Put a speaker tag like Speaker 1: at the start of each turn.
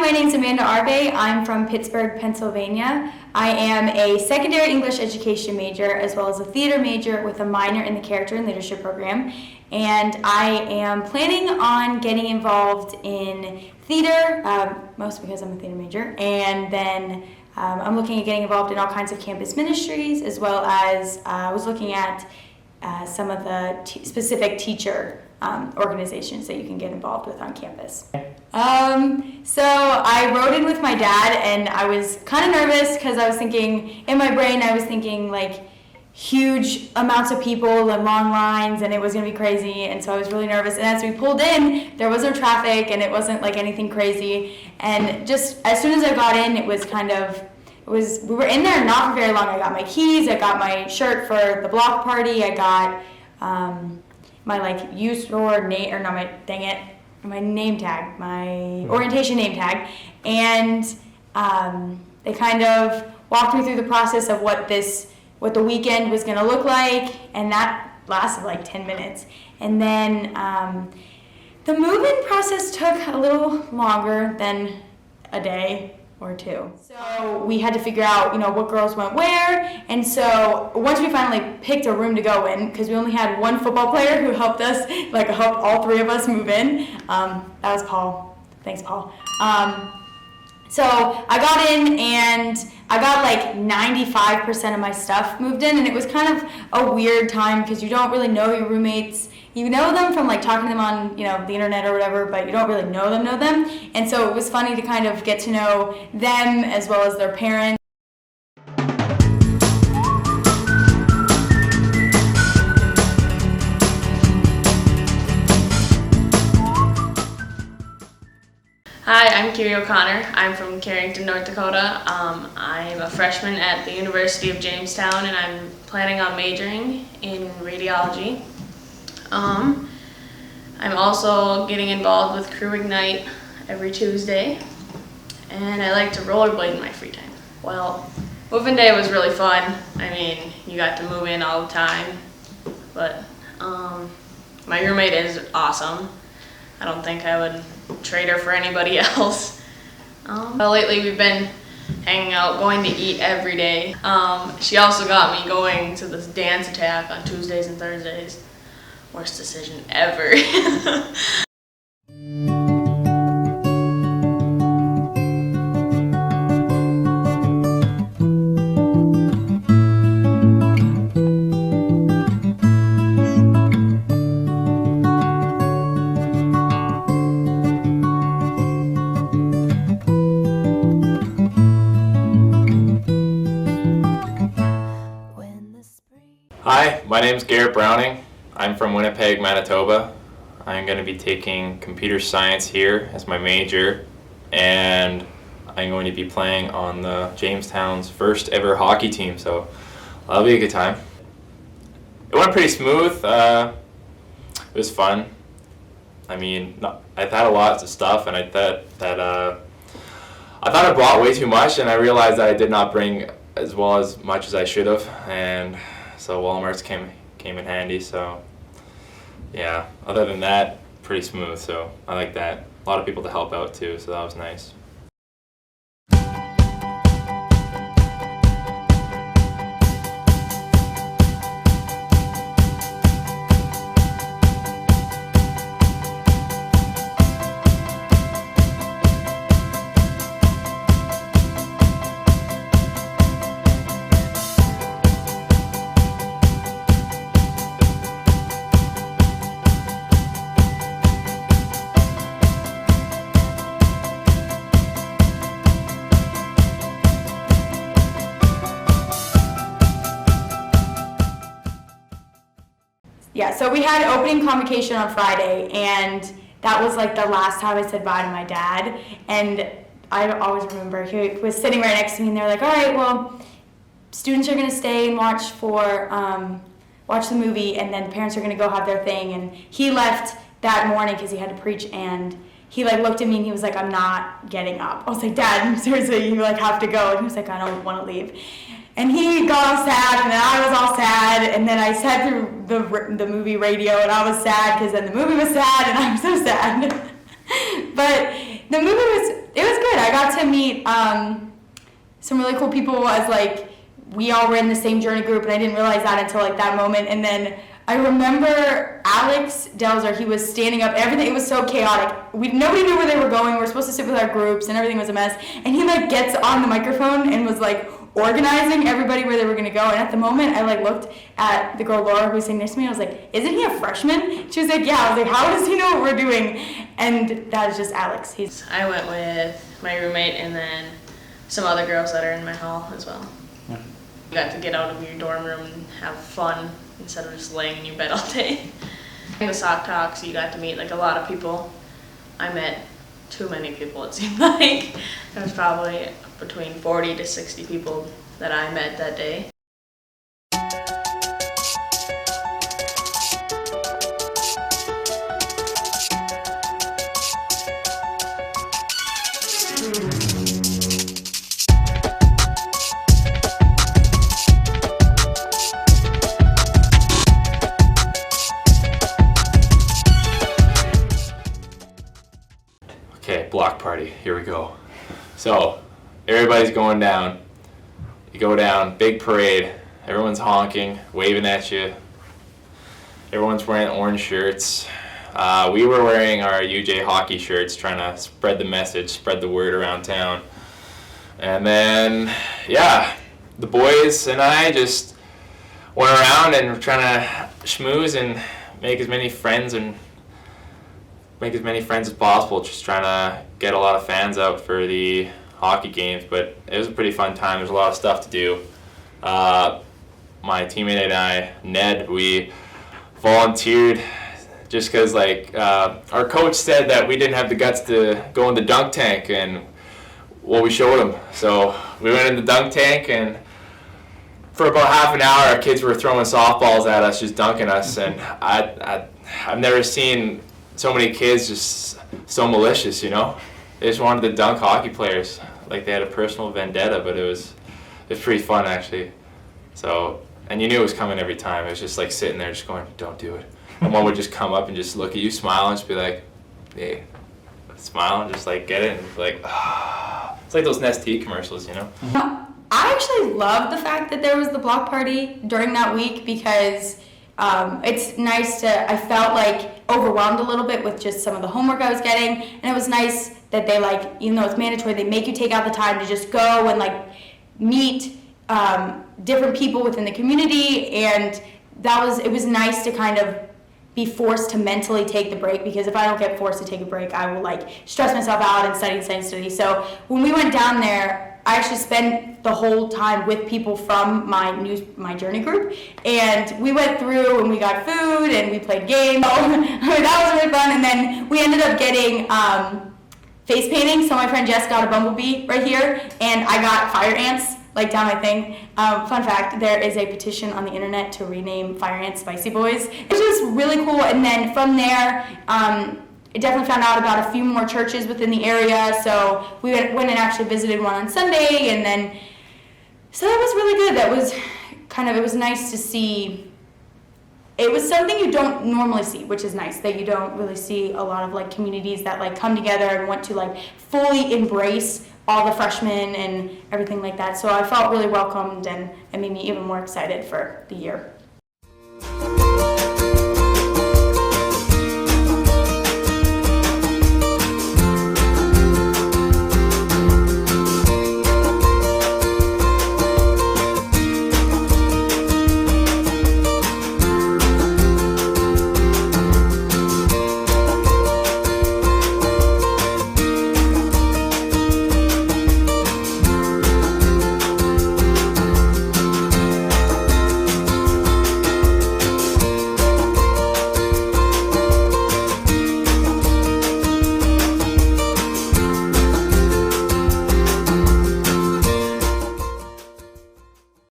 Speaker 1: my name is Amanda Arvay. I'm from Pittsburgh, Pennsylvania. I am a secondary English education major as well as a theater major with a minor in the character and leadership program. And I am planning on getting involved in theater, mostly because I'm a theater major, and then I'm looking at getting involved in all kinds of campus ministries, as well as I was looking at some of the specific teacher organizations that you can get involved with on campus. So I wrote in with my dad, and I was kind of nervous because I was thinking, in my brain, I was thinking like huge amounts of people and long lines, and it was going to be crazy, and so I was really nervous. And as we pulled in, there was no traffic, and it wasn't like anything crazy. And just as soon as I got in, it was we were in there not for very long. I got my keys, I got my shirt for the block party, I got my my name tag, my orientation name tag, and they kind of walked me through the process of what the weekend was going to look like, and that lasted like 10 minutes. And then the move-in process took a little longer than a day or two. So we had to figure out, what girls went where, and so once we finally picked a room to go in, because we only had one football player who helped us, helped all three of us move in. That was Paul. Thanks, Paul. So I got in, and I got 95% of my stuff moved in, and it was kind of a weird time because you don't really know your roommates. You know them from talking to them on the internet or whatever, but you don't really know them. And so it was funny to kind of get to know them as well as their parents.
Speaker 2: Hi, I'm Kyrie O'Connor. I'm from Carrington, North Dakota. I'm a freshman at the University of Jamestown, and I'm planning on majoring in radiology. I'm also getting involved with Crew Ignite every Tuesday, and I like to rollerblade in my free time. Well, moving day was really fun. I mean, you got to move in all the time, but my roommate is awesome. I don't think I would trade her for anybody else. Well, lately we've been hanging out, going to eat every day. She also got me going to this dance attack on Tuesdays and Thursdays. Worst decision ever.
Speaker 3: Hi, my name's Garret Browning. I'm from Winnipeg, Manitoba. I'm going to be taking computer science here as my major, and I'm going to be playing on the Jamestown's first ever hockey team, so that'll be a good time. It went pretty smooth. It was fun. I mean, I've had a lot of stuff, and I thought I brought way too much, and I realized that I did not bring as much as I should have, and so Walmart's came in handy. So yeah, other than that, pretty smooth, so I like that. A lot of people to help out too, so that was nice.
Speaker 1: Yeah, so we had opening convocation on Friday, and that was the last time I said bye to my dad. And I always remember he was sitting right next to me, and they're like, all right, well, students are going to stay and watch the movie, and then the parents are going to go have their thing. And he left that morning because he had to preach, and he looked at me and he was like, I'm not getting up. I was like, Dad, seriously, you have to go. And he was like, I don't want to leave. And he got all sad, and then I was all sad, and then I sat through the movie radio, and I was sad because then the movie was sad, and I was so sad. But the movie was good. got to meet some really cool people as like we all were in the same journey group, and I didn't realize that until like that moment. And then I remember Alex Delzer, he was standing up, everything, it was so chaotic. Nobody knew where they were going. We were supposed to sit with our groups and everything was a mess. And he like gets on the microphone and was like organizing everybody where they were gonna go. And at the moment I like looked at the girl Laura who was sitting next to me, and I was like, isn't he a freshman? She was like, yeah. I was like, how does he know what we're doing? And that is just Alex.
Speaker 2: I went with my roommate and then some other girls that are in my hall as well.
Speaker 4: Yeah.
Speaker 2: You got to get out of your dorm room and have fun instead of just laying in your bed all day. The sock talks, you got to meet like a lot of people. I met too many people, it seemed like. There was probably between 40 to 60 people that I met that day.
Speaker 3: Okay, block party, here we go. So, everybody's going down. You go down, big parade, everyone's honking, waving at you. Everyone's wearing orange shirts. We were wearing our UJ hockey shirts, trying to spread the message, spread the word around town. And then, yeah, the boys and I just went around and were trying to schmooze and make as many friends as possible, just trying to get a lot of fans out for the hockey games. But it was a pretty fun time. There's a lot of stuff to do. My teammate and I, Ned, we volunteered just because like our coach said that we didn't have the guts to go in the dunk tank, and well, we showed him. So we went in the dunk tank, and for about half an hour our kids were throwing softballs at us, just dunking us. And I've never seen so many kids just so malicious, you know. They just wanted to dunk hockey players, like they had a personal vendetta. But it was pretty fun actually. So, and you knew it was coming every time. It was just like sitting there just going, don't do it. And one would just come up and just look at you, smile, and just be like, hey, smile, and just like get it, and be like, ah. It's like those Nestea commercials, you know.
Speaker 1: I actually loved the fact that there was the block party during that week, because it's nice to, I felt like overwhelmed a little bit with just some of the homework I was getting, and it was nice that they like, even though it's mandatory, they make you take out the time to just go and like meet different people within the community. And it was nice to kind of be forced to mentally take the break, because if I don't get forced to take a break, I will like stress myself out and study. So when we went down there, I actually spent the whole time with people from my journey group, and we went through and we got food and we played games. That was really fun. And then we ended up getting face painting. So my friend Jess got a bumblebee right here, and I got fire ants like down my thing. Fun fact, there is a petition on the internet to rename fire ants Spicy Boys. It's just really cool. And then from there, I definitely found out about a few more churches within the area, so we went and actually visited one on Sunday, and then, so that was really good. That was it was nice to see. It was something you don't normally see, which is nice, that you don't really see a lot of like communities that like come together and want to like fully embrace all the freshmen and everything like that. So I felt really welcomed, and it made me even more excited for the year.